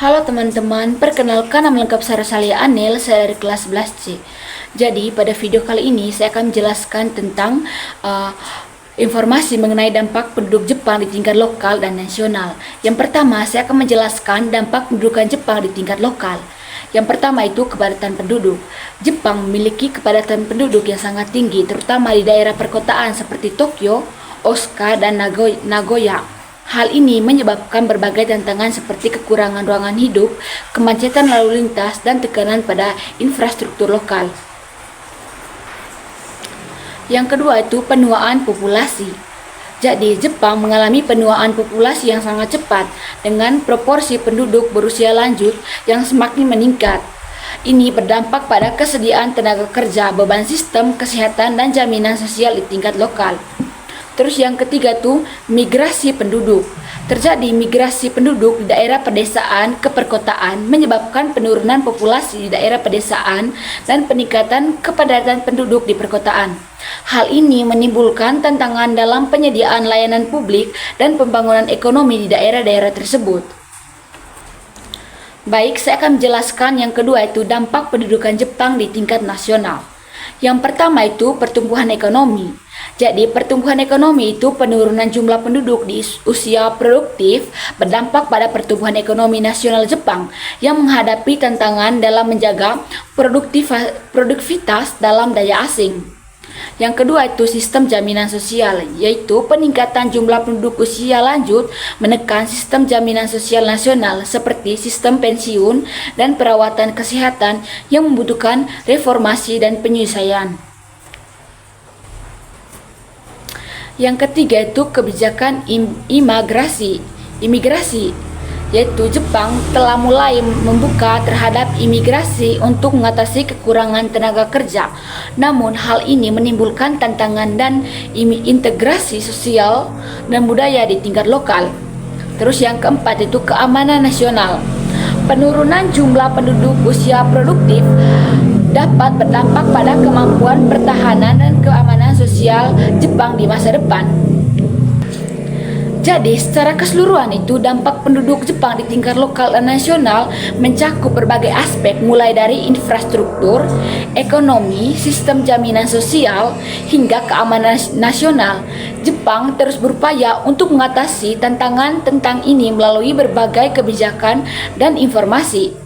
Halo teman-teman, perkenalkan nama lengkap saya Rosalia Anel, saya dari kelas 11C. Jadi pada video kali ini saya akan menjelaskan tentang informasi mengenai dampak penduduk Jepang di tingkat lokal dan nasional. Yang pertama, saya akan menjelaskan dampak pendudukan Jepang di tingkat lokal. Yang pertama itu kepadatan penduduk. Jepang memiliki kepadatan penduduk yang sangat tinggi, terutama di daerah perkotaan seperti Tokyo, Osaka, dan Nagoya. Hal ini menyebabkan berbagai tantangan seperti kekurangan ruangan hidup, kemacetan lalu lintas, dan tekanan pada infrastruktur lokal. Yang kedua itu penuaan populasi. Jadi, Jepang mengalami penuaan populasi yang sangat cepat dengan proporsi penduduk berusia lanjut yang semakin meningkat. Ini berdampak pada kesediaan tenaga kerja, beban sistem kesehatan, dan jaminan sosial di tingkat lokal. Terus yang ketiga tuh migrasi penduduk. Terjadi migrasi penduduk di daerah pedesaan ke perkotaan menyebabkan penurunan populasi di daerah pedesaan dan peningkatan kepadatan penduduk di perkotaan. Hal ini menimbulkan tantangan dalam penyediaan layanan publik dan pembangunan ekonomi di daerah-daerah tersebut. Baik, saya akan menjelaskan yang kedua itu dampak pendudukan Jepang di tingkat nasional. Yang pertama itu pertumbuhan ekonomi. Jadi pertumbuhan ekonomi itu penurunan jumlah penduduk di usia produktif berdampak pada pertumbuhan ekonomi nasional Jepang yang menghadapi tantangan dalam menjaga produktivitas dalam daya asing. Yang kedua itu sistem jaminan sosial, yaitu peningkatan jumlah penduduk usia lanjut menekan sistem jaminan sosial nasional seperti sistem pensiun dan perawatan kesehatan yang membutuhkan reformasi dan penyesuaian. Yang ketiga itu kebijakan imigrasi, yaitu Jepang telah mulai membuka terhadap imigrasi untuk mengatasi kekurangan tenaga kerja. Namun hal ini menimbulkan tantangan dan integrasi sosial dan budaya di tingkat lokal. Terus yang keempat itu keamanan nasional. Penurunan jumlah penduduk usia produktif dapat berdampak pada kemampuan pertahanan dan keamanan sosial Jepang di masa depan. Jadi, secara keseluruhan itu dampak penduduk Jepang di tingkat lokal dan nasional mencakup berbagai aspek mulai dari infrastruktur, ekonomi, sistem jaminan sosial, hingga keamanan nasional. Jepang terus berupaya untuk mengatasi tantangan tentang ini melalui berbagai kebijakan dan informasi.